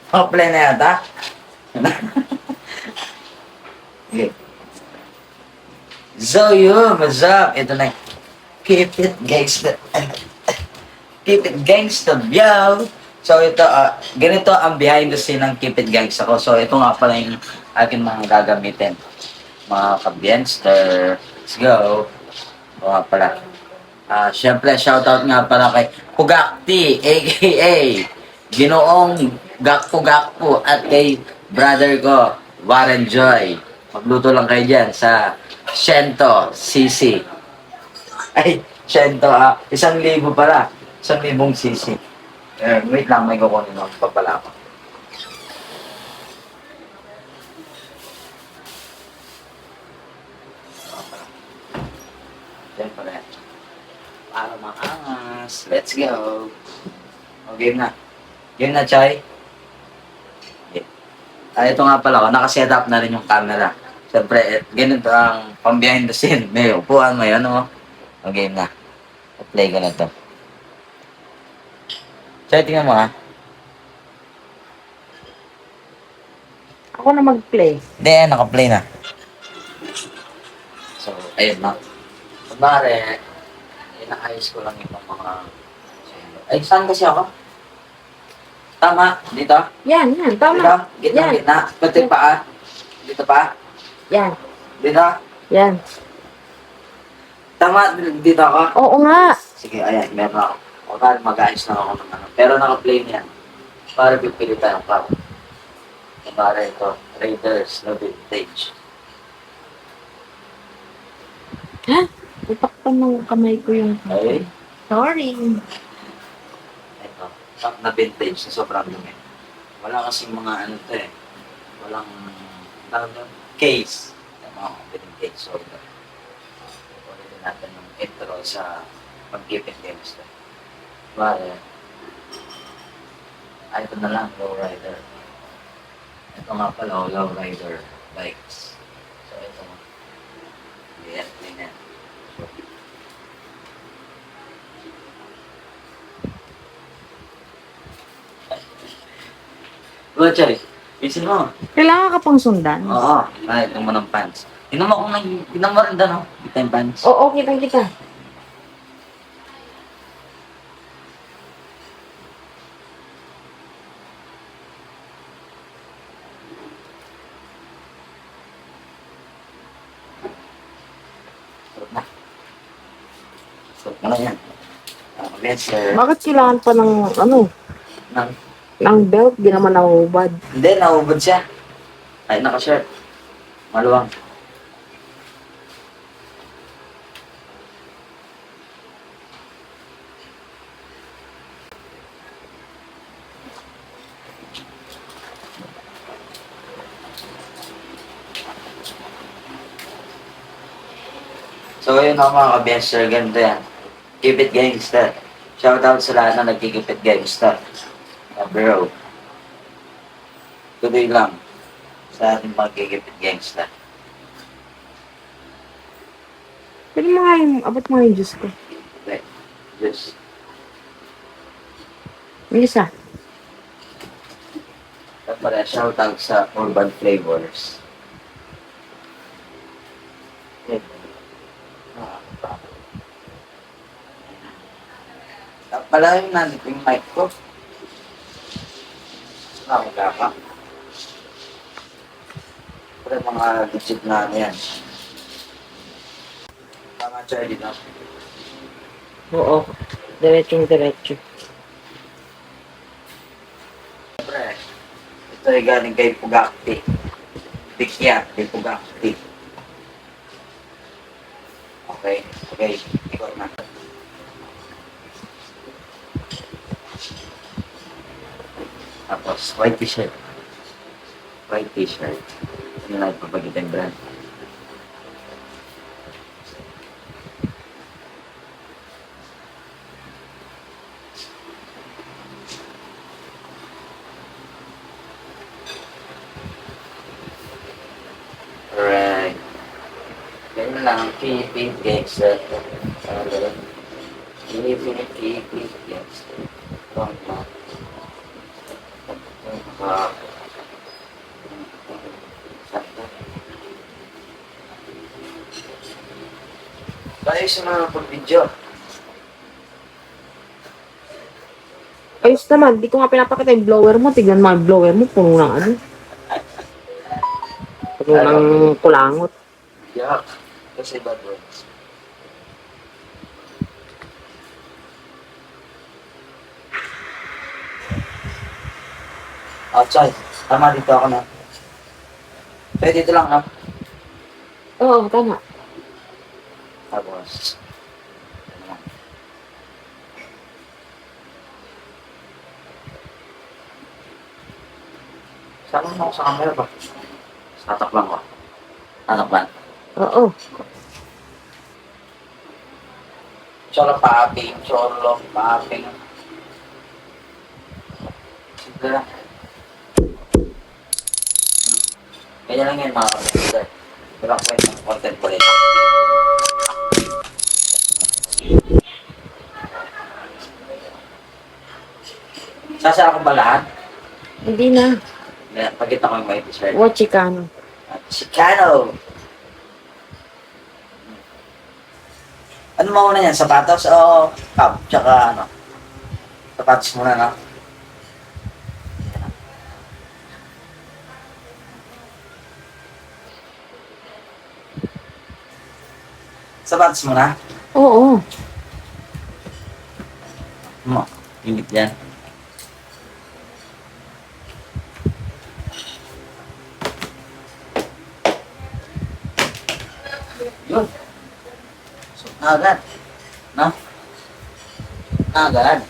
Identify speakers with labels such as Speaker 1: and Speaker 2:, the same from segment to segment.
Speaker 1: Offline na yata. Okay. So yun, what's up? Ito na. Keep it gangsta. Keep it gangsta, yo! So ito, ganito ang behind the scene ng Keep it gangsta ko. So ito nga pala yung akin mga gagamitin. Mga ka-gangster. Let's go. O nga pala. Siyempre, shoutout nga pala kay Pugakti, a.k.a. Ginoong Gakpo-Gakpo at kay brother ko, Warren Joy. Magluto lang kayo dyan sa Shento CC. Ay, Shento 1,000 pala. 1,000 CC. Wait lang, may kukunin ako. Papala ako. Siyempre. Para makangas. Let's go. O, game na. Game na, Chay. Okay. Ito nga pala, nakaset up na rin yung camera. Siyempre, ganito ang pang behind the scene. May upuan mo yun, o. O, game na. Play ko na to. Chay, tingnan mo, ha.
Speaker 2: Ako na mag-play.
Speaker 1: Hindi, naka-play na. So, ayun na. Kumare, inaayos ko lang itong mga... Ay, saan kasi ako? Tama, dito?
Speaker 2: Yan,
Speaker 1: Dito?
Speaker 2: tama.
Speaker 1: Gitna,
Speaker 2: Yan.
Speaker 1: gitna. Pati paa. Dito pa?
Speaker 2: Yan,
Speaker 1: Dito?
Speaker 2: yan.
Speaker 1: Tama, dito ako?
Speaker 2: Oo nga.
Speaker 1: Sige, ayan, meron ako. O, mag-ayos lang ako ng ano. Pero naka-play niya. Para pipili tayong paa. Kumare ito, Raiders na vintage.
Speaker 2: Ha? Itakpan ng kamay ko yung...
Speaker 1: Okay?
Speaker 2: Sorry.
Speaker 1: Ito, pack na vintage na sobrang dumi. Wala kasing mga ano to eh. Walang tawag doon, case. Yung mga opening case. So, ito. Ulitin natin yung intro sa pag-giving games to. Bale, ito na lang, lowrider. Ito nga pala, lowrider bikes. So, ito nga. Yan, yan. Well, Chay, isin mo.
Speaker 2: Kailangan ka pang sundan?
Speaker 1: Oo, kahit mo ng pants. Tingnan mo kung tingnan mo rin doon, no? Kita yung pants.
Speaker 2: Oo, kitang kita.
Speaker 1: Suot na. Suot mo na yan. Yes, sir.
Speaker 2: Bakit kailangan pa ng, ano,
Speaker 1: Nang,
Speaker 2: ng belt? Di naman nakubad.
Speaker 1: hindi, naubod siya. Ay, naka-shirt. Maluwang. So, yun ako mga ka-bencher, ganito yan. Keep it gangster. Shoutout sa lahat na nagkikip it gangster. Bro. Tuloy lang sa ating magkikip it gangster.
Speaker 2: Pwede mo nga yung, abot mo nga yung juice ko.
Speaker 1: Okay. Just,
Speaker 2: May isa.
Speaker 1: pala shoutout sa Urban Flavors. Okay. Pala yung nandito yung mic ko. Nakaga ka. Pero mga legit na ano yan. Tama, Charlie, no?
Speaker 2: Oo. Diretso.
Speaker 1: Siyempre, ito ay galing kay Pugakti. Bigyan kay Pugakti. Okay, ikot na. Tapos, white t-shirt. White t-shirt. Ano na ipapagita yung brand? Alright. Ganyan lang, keep it gangster. Keep it gangster. Don't Ah, Kaya sa mga pag-video.
Speaker 2: Ayos naman, di ko nga pinapakita yung blower mo. Tignan mo yung blower mo, puno ng ano. Puno ng kulangot.
Speaker 1: Yak. Kasi bad words. Outside. Tama dito ako na. Pwede dito lang, no?
Speaker 2: Oo, tama.
Speaker 1: Tapos. Saan mo ako sa camera ba? Tataklan ko. Tataklan.
Speaker 2: Oo.
Speaker 1: Cholo papping, cholo papping. Sige lang. Kaya lang yan mga kapatid. Pero ako yung content ko rin. Sasara ko ba lahat?
Speaker 2: Hindi na.
Speaker 1: Pagkita ko yung may t-shirt.
Speaker 2: What Chicano?
Speaker 1: Chicano! Ano mauna yan? Sapatos o cup? Tsaka ano? Sapatos muna, no? Sapatos muna?
Speaker 2: Oo.
Speaker 1: Mo, ingit yan. Yun. So, agad. No? Agad.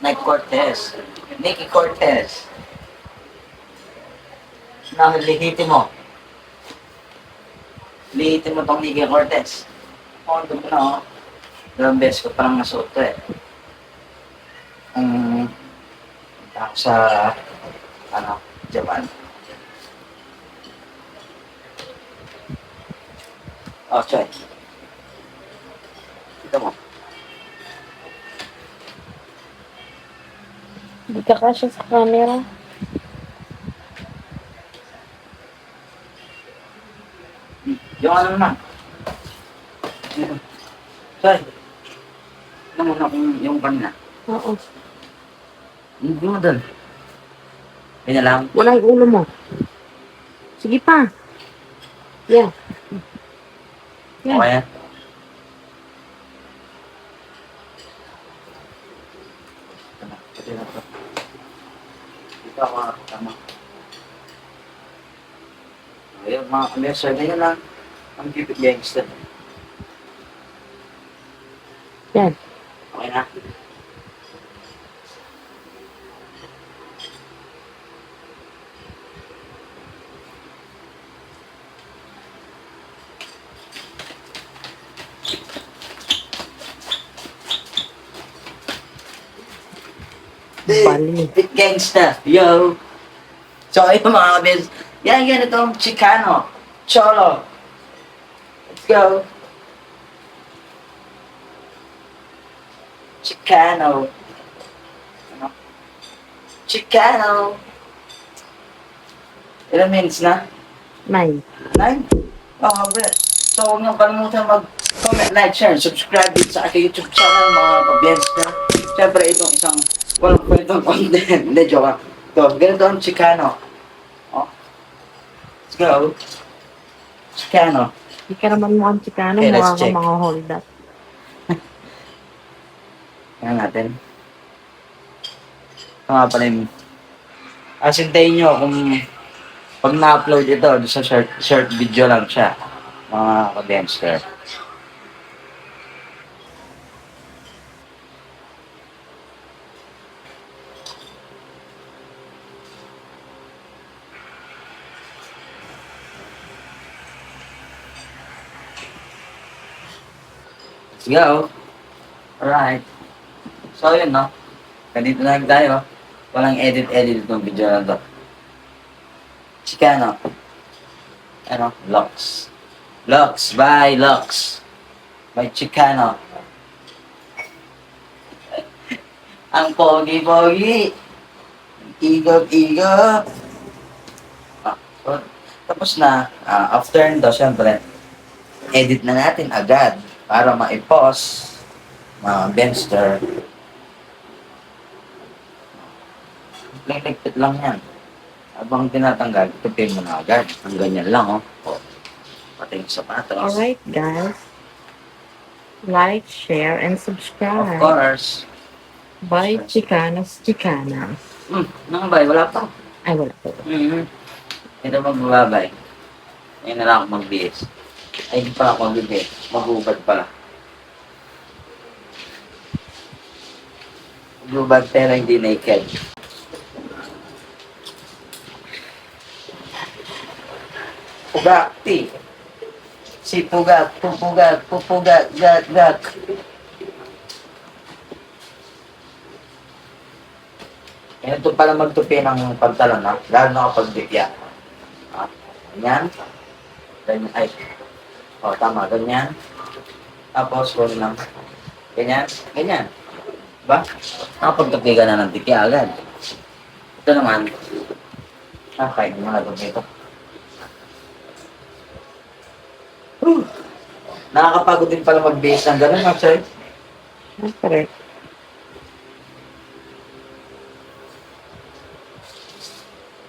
Speaker 1: Nike Cortez. Nicky Cortez. Lihitin mo. Lihitin mo tong Nicky Cortez. Doon mo na, oh. Dalawang beses ko parang nasuot to, eh. Punta ako sa, Japan. Oh, Choy. Kita mo.
Speaker 2: Hindi ka kasya sa camera.
Speaker 1: Yung ano naman. Choy. Ano muna kung yung kanina?
Speaker 2: Oo.
Speaker 1: Hindi mo doon. Yun na lang.
Speaker 2: Wala yung ulo mo. Sige pa. Yeah. Yan.
Speaker 1: Okay. Pwede na to. Dito ako tama. Ayun, mga kamesor na yun lang. Ang Cupid Gangster.
Speaker 2: Yan.
Speaker 1: Okay na.
Speaker 2: Bali.
Speaker 1: Cupid Gangster. Yo! So, ayun mga kabes. Yan itong Chicano. Cholo. Let's go. Chicano. Ano? Chicano. Ilan minutes na?
Speaker 2: 9.
Speaker 1: 9? Oh, habit. So, huwag niyong kalimutan mag-comment, like, share, and subscribe dito sa aking YouTube channel, mga kabiyester. Siyempre, itong isang walang kwentong content. Hindi, joke lang. Ito, ganito ang Chicano. Oh. Let's go. Chicano.
Speaker 2: Hindi ka naman mukhang Chicano.
Speaker 1: Okay, let's
Speaker 2: Mukha ka
Speaker 1: check.
Speaker 2: mga hold up.
Speaker 1: Tingnan natin. Ito nga pala yung... Asintayin nyo kung pag na-upload ito, sa short video lang siya. Mga kabiyester. Let's go. Alright. So, yun, no? Ganito na lang tayo. Walang edit-edit itong video na to. Chicano. Ano? Lux. Lux. Bye, Lux. By Chicano. Ang pogi-pogi. Igab. So, tapos na, after nito, syempre, edit na natin agad para ma-post, ma-benster. Ligpit lang yan. Habang tinatanggal, tupin mo na agad. Ang ganyan lang, oh. Oh. Pati yung sapatos.
Speaker 2: Alright, guys. Like, share, and
Speaker 1: Of
Speaker 2: subscribe.
Speaker 1: course.
Speaker 2: Bye, Chicanas, Chicanas.
Speaker 1: Nang bay, wala pa.
Speaker 2: Ay, wala po.
Speaker 1: Ito magbabay. Ngayon na lang ako magbihis. Ay, hindi pa ako magbibihis. Magubad pala. Magubad pero hindi naked. Pugati. Si Pugat, Pupugat, Pupugat, Gat, Gat. Ito pala magtupi ng pantalon, ha? Lalo na kapag bigya. Ganyan. Ganyan. Ay. O, tama. Ganyan. Tapos, roll lang. Ganyan. Ganyan. Diba? Nakapagtupi ka na ng tikya agad. Ito naman. Kain mo na ito. Nakakapagod din pala mag-base ng gano'n, actually.
Speaker 2: Siyempre.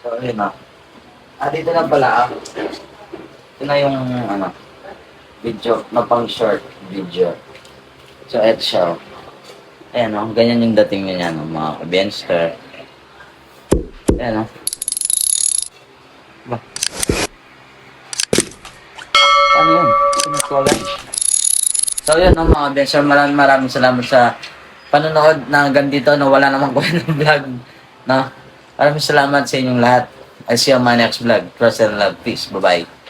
Speaker 1: So, yun na. Dito na pala. Ito na yung, video na pang short video. So, eto siya. Ayan, ganyan yung dating niya, mga ka-benster. Ayan, Ba? Ano yun? Sinasulan? So, yun, mga benster. Maraming salamat sa panonood na hanggang dito na wala namang kwento ng vlog. No? Maraming salamat sa inyong lahat. I'll see you on my next vlog. Trust and love. Peace. Bye-bye.